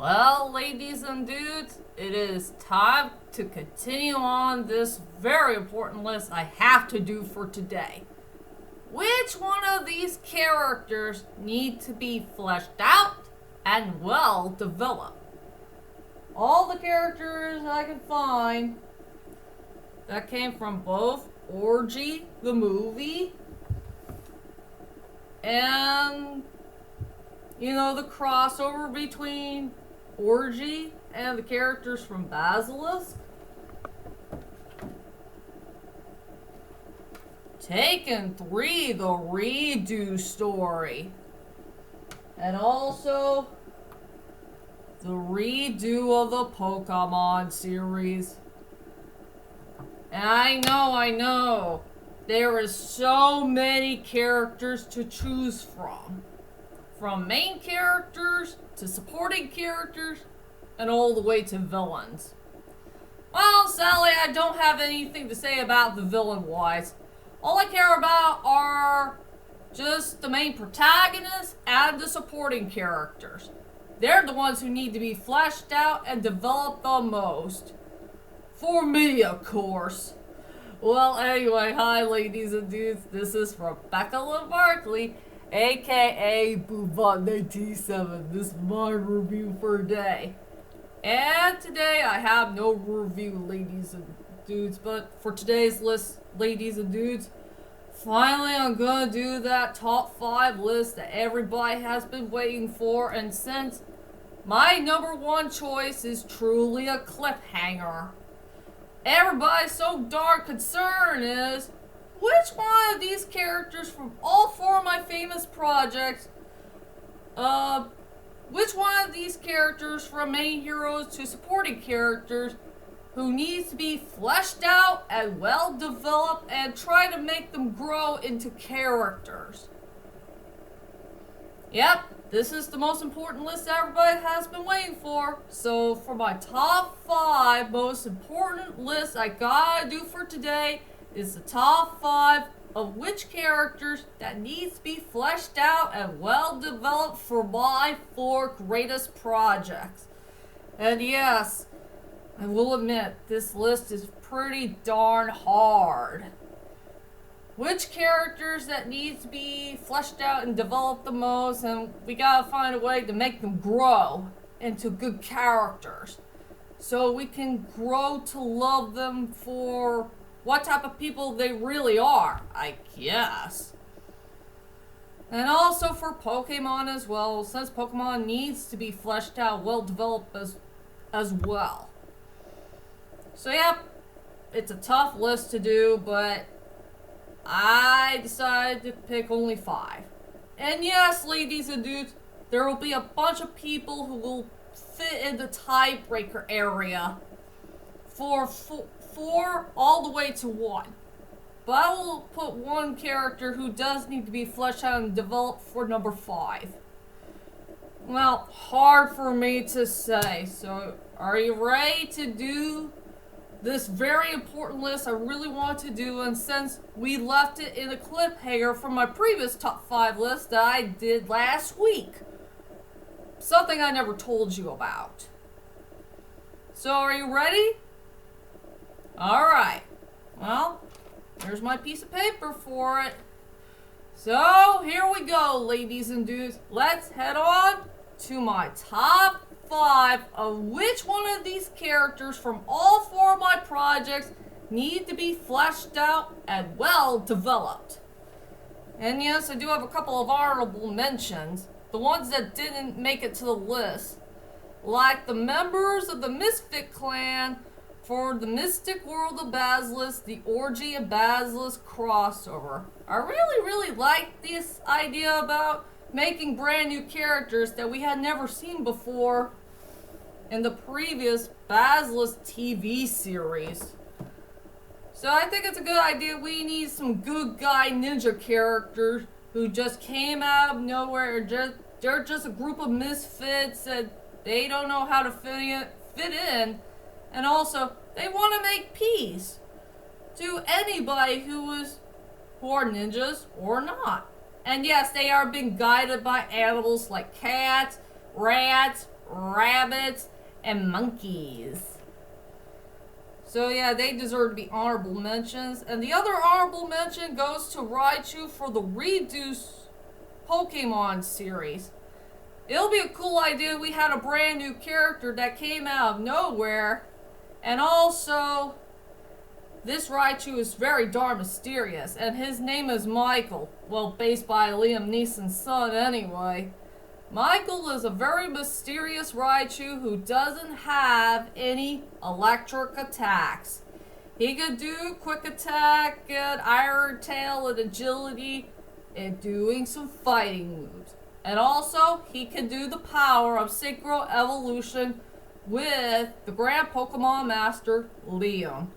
Well, ladies and dudes, it is time to continue on this very important list I have to do for today. Which one of these characters need to be fleshed out and well developed? All the characters I can find that came from both Orgy, the movie, and the crossover between Orgy and the characters from Basilisk. Taken 3, the redo story. And also the redo of the Pokemon series. And I know, there is so many characters to choose from. From main characters to supporting characters and all the way to villains. Well, sadly, I don't have anything to say about the villain-wise. All I care about are just the main protagonists and the supporting characters. They're the ones who need to be fleshed out and developed the most. For me, of course. Well, anyway, hi ladies and dudes. This is Rebecca Lynn Barkley, aka Boobot97. This is my review for today. And today I have no review, ladies and dudes, but for today's list, ladies and dudes, finally I'm gonna do that top 5 list that everybody has been waiting for, and since my number 1 choice is truly a cliffhanger, everybody's so darn concerned is, which one of these characters from all 4 of my famous projects, which one of these characters from main heroes to supporting characters who needs to be fleshed out and well developed and try to make them grow into characters? Yep, this is the most important list that everybody has been waiting for. So for my top 5 most important lists I gotta do for today is the top 5 of which characters that needs to be fleshed out and well developed for my 4 greatest projects. And yes, I will admit, this list is pretty darn hard. Which characters that need to be fleshed out and developed the most, and we gotta find a way to make them grow into good characters. So we can grow to love them for what type of people they really are, I guess. And also for Pokemon as well, since Pokemon needs to be fleshed out, well developed as well. So yep, it's a tough list to do, but I decided to pick only 5. And yes, ladies and dudes, there will be a bunch of people who will fit in the tiebreaker area for 4 all the way to 1. But I will put one character who does need to be fleshed out and developed for number 5. Well, hard for me to say. So, are you ready to do this very important list I really want to do? And since we left it in a cliffhanger from my previous top 5 list that I did last week, something I never told you about. So are you ready? Alright, well, here's my piece of paper for it. So here we go, ladies and dudes. Let's head on to my top 5 of which one of these characters from all 4 of my projects need to be fleshed out and well developed. And yes, I do have a couple of honorable mentions, the ones that didn't make it to the list, like the members of the Misfit Clan for the Mystic World of Basilisk, the Orgy of Basilisk crossover. I really like this idea about making brand new characters that we had never seen before in the previous Basilisk TV series. So I think it's a good idea. We need some good guy ninja characters who just came out of nowhere. They're just a group of misfits and they don't know how to fit in. And also, they want to make peace to anybody who are ninjas or not. And yes, they are being guided by animals like cats, rats, rabbits, and monkeys. So yeah, they deserve to be honorable mentions. And the other honorable mention goes to Raichu for the Reduce Pokemon series. It'll be a cool idea. We had a brand new character that came out of nowhere. And also, this Raichu is very darn mysterious. And his name is Michael. Well, based by Liam Neeson's son anyway. Michael is a very mysterious Raichu who doesn't have any electric attacks. He could do quick attack and iron tail and agility and doing some fighting moves. And also, he can do the power of synchro evolution with the Grand Pokemon Master, Liam.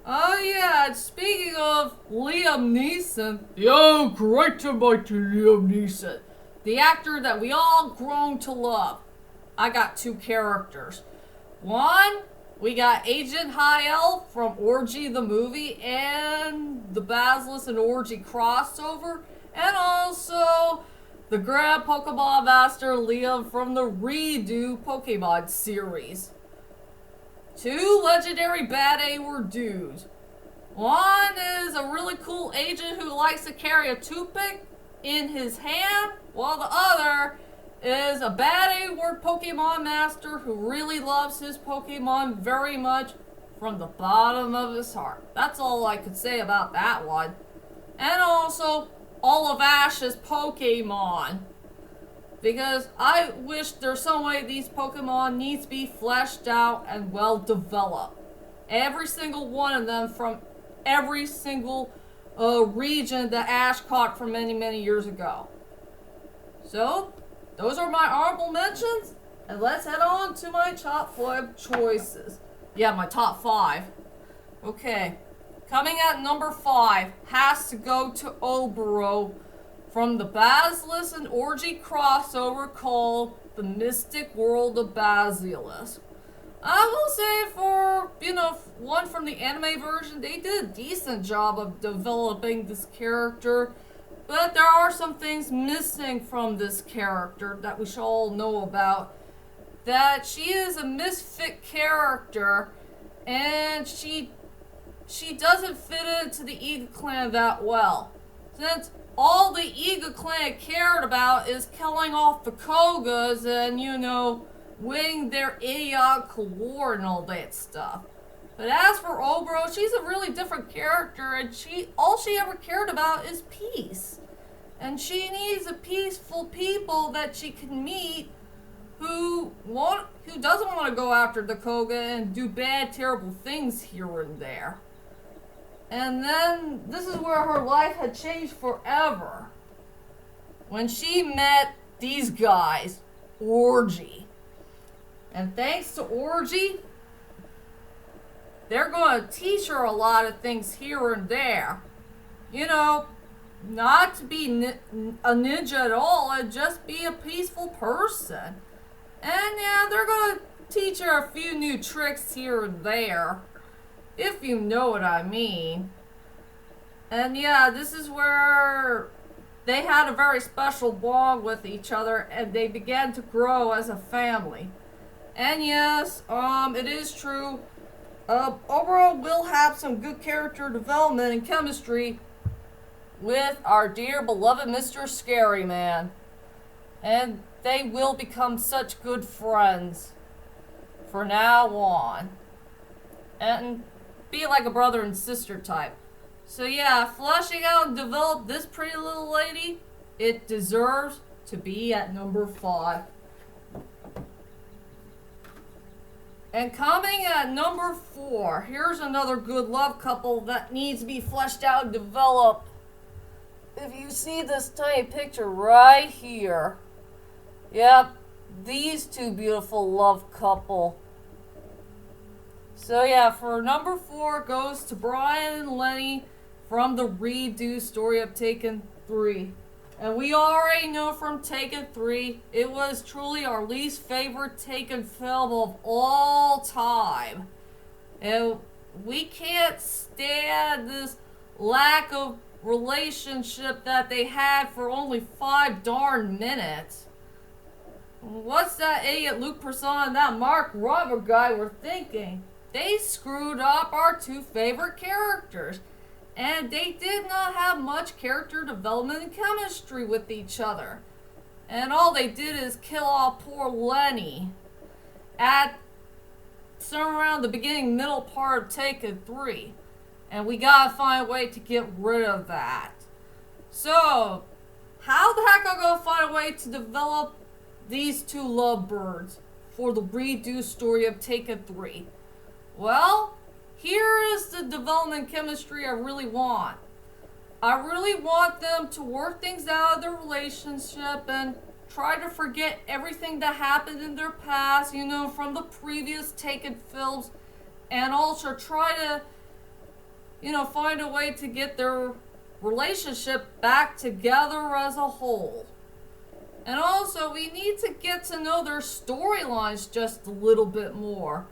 Oh yeah, and speaking of Liam Neeson, the great and mighty Liam Neeson. The actor that we all grown to love. I got two characters. One, we got Agent Hyel from Orgy the movie and the Basilisk and Orgy crossover. And also the Grand Pokemon Master Liam from the Redo Pokemon series. Two legendary bad A-word dudes. One is a really cool agent who likes to carry a toothpick in his hand, while the other is a bad A-word Pokemon master who really loves his Pokemon very much from the bottom of his heart. That's all I could say about that one. And also, all of Ash's Pokemon. Because I wish there's some way these Pokemon needs to be fleshed out and well developed. Every single one of them from every single region that Ash caught from many, many years ago. So, those are my honorable mentions, and let's head on to my top 5 choices. Yeah, my top 5. Okay, coming at number 5 has to go to Oboro from the Basilisk and Orgy crossover called The Mystic World of Basilisk. I will say for, one from the anime version, they did a decent job of developing this character. But there are some things missing from this character that we should all know about. That she is a misfit character, and she doesn't fit into the Eagle Clan that well. Since all the Eagle Clan cared about is killing off the Kogas and, winning their idiotic war and all that stuff. But as for Oboro, she's a really different character, and all she ever cared about is peace. And she needs a peaceful people that she can meet who doesn't want to go after the Koga and do bad, terrible things here and there. And then this is where her life had changed forever. When she met these guys, Orgy. And thanks to Orgy, they're going to teach her a lot of things here and there. Not to be a ninja at all, and just be a peaceful person. And yeah, they're going to teach her a few new tricks here and there, if you know what I mean. And yeah, this is where they had a very special bond with each other, and they began to grow as a family. And yes, it is true. Overall, we'll have some good character development and chemistry with our dear beloved Mr. Scary Man. And they will become such good friends for now on. And be like a brother and sister type. So yeah, fleshing out and develop this pretty little lady, it deserves to be at number 5. And coming at number 4, here's another good love couple that needs to be fleshed out and developed. If you see this tiny picture right here, yep, these two beautiful love couple. So yeah, for number 4 goes to Brian and Lenny from the redo story of Taken 3. And we already know from Taken 3, it was truly our least favorite Taken film of all time. And we can't stand this lack of relationship that they had for only 5 darn minutes. what's that idiot Luke Person and that Mark Robert guy were thinking? They screwed up our two favorite characters. And they did not have much character development and chemistry with each other. And all they did is kill off poor Lenny at somewhere around the beginning, middle part of Taken 3. And we gotta find a way to get rid of that. So, how the heck are we gonna find a way to develop these two lovebirds for the redo story of Taken 3? Well, here is the development chemistry I really want. I really want them to work things out of their relationship and try to forget everything that happened in their past, from the previous Taken films, and also try to, find a way to get their relationship back together as a whole. And also, we need to get to know their storylines just a little bit more.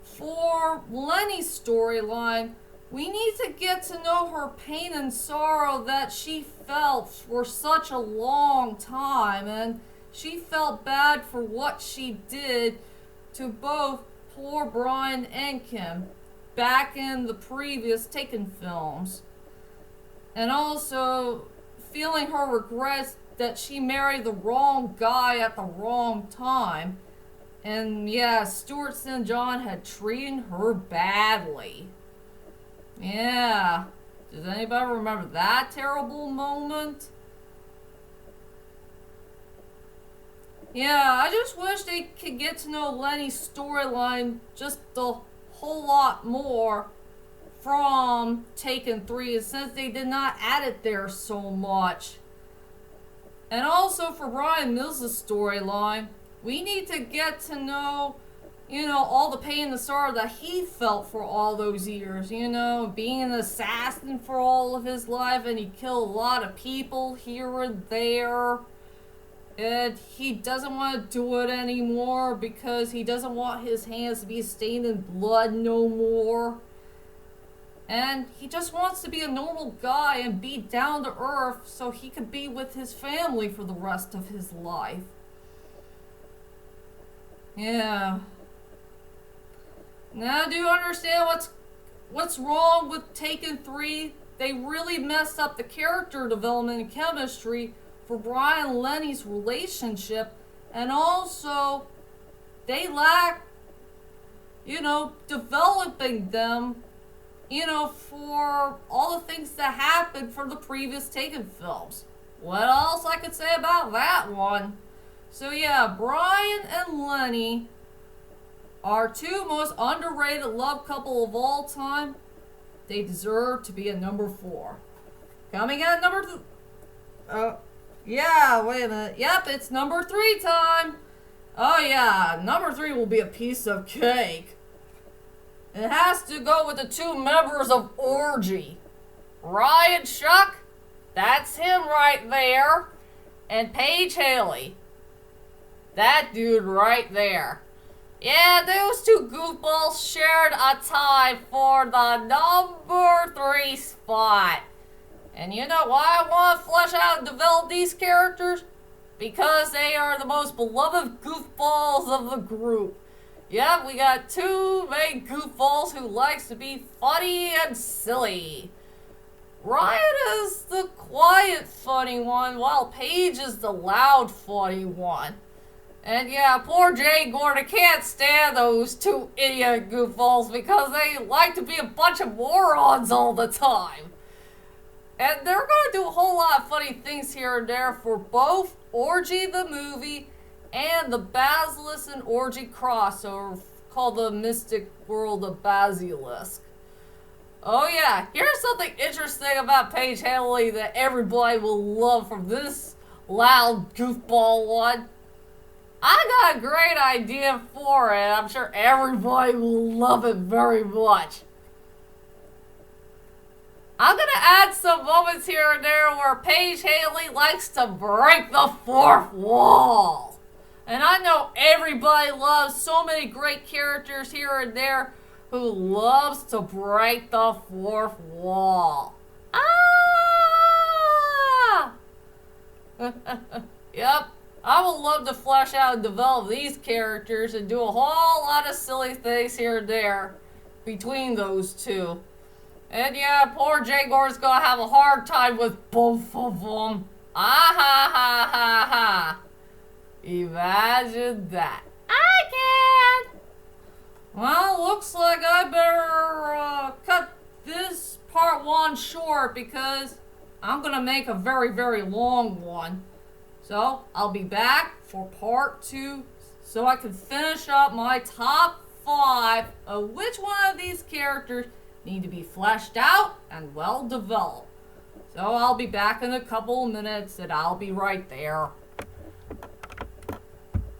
For Lenny's storyline, we need to get to know her pain and sorrow that she felt for such a long time, and she felt bad for what she did to both poor Brian and Kim back in the previous Taken films. And also feeling her regrets that she married the wrong guy at the wrong time. And yeah, Stuart St. John had treated her badly. Yeah. Does anybody remember that terrible moment? Yeah, I just wish they could get to know Lenny's storyline just a whole lot more from Taken 3, since they did not add it there so much. And also for Brian Mills' storyline, we need to get to know, all the pain and the sorrow that he felt for all those years, being an assassin for all of his life, and he killed a lot of people here and there. And he doesn't want to do it anymore because he doesn't want his hands to be stained in blood no more. And he just wants to be a normal guy and be down to earth so he could be with his family for the rest of his life. Yeah. Now, do you understand what's wrong with Taken 3? They really messed up the character development and chemistry for Brian and Lenny's relationship, and also they lack, developing them, for all the things that happened from the previous Taken films. What else I could say about that one? So yeah, Brian and Lenny are two most underrated love couple of all time. They deserve to be at number 4. Coming at number yeah, wait a minute. Yep, it's number 3 time. Oh yeah, number 3 will be a piece of cake. It has to go with the 2 members of Orgy. Ryan Shuck, that's him right there. And Paige Haley. That dude right there. Yeah, those 2 goofballs shared a tie for the number 3 spot. And you know why I want to flesh out and develop these characters? Because they are the most beloved goofballs of the group. Yep, we got 2 main goofballs who likes to be funny and silly. Ryan is the quiet funny one, while Paige is the loud funny one. And yeah, poor Jay Gordon can't stand those 2 idiot goofballs because they like to be a bunch of morons all the time. And they're gonna do a whole lot of funny things here and there for both Orgy the movie and the Basilisk and Orgy crossover called the Mystic World of Basilisk. Oh yeah, here's something interesting about Paige Haley that everybody will love from this loud goofball one. I got a great idea for it. I'm sure everybody will love it very much. I'm gonna add some moments here and there where Paige Haley likes to break the 4th wall. And I know everybody loves so many great characters here and there who loves to break the 4th wall. Ah! Yep, I would love to flesh out and develop these characters and do a whole lot of silly things here and there between those two. And yeah, poor Jagor's gonna have a hard time with both of them. Ah ha ha ha ha. Imagine that. I can! Well, looks like I better cut this part 1 short because I'm gonna make a very, very long one. So, I'll be back for part 2 so I can finish up my top 5 of which one of these characters need to be fleshed out and well developed. So, I'll be back in a couple of minutes and I'll be right there.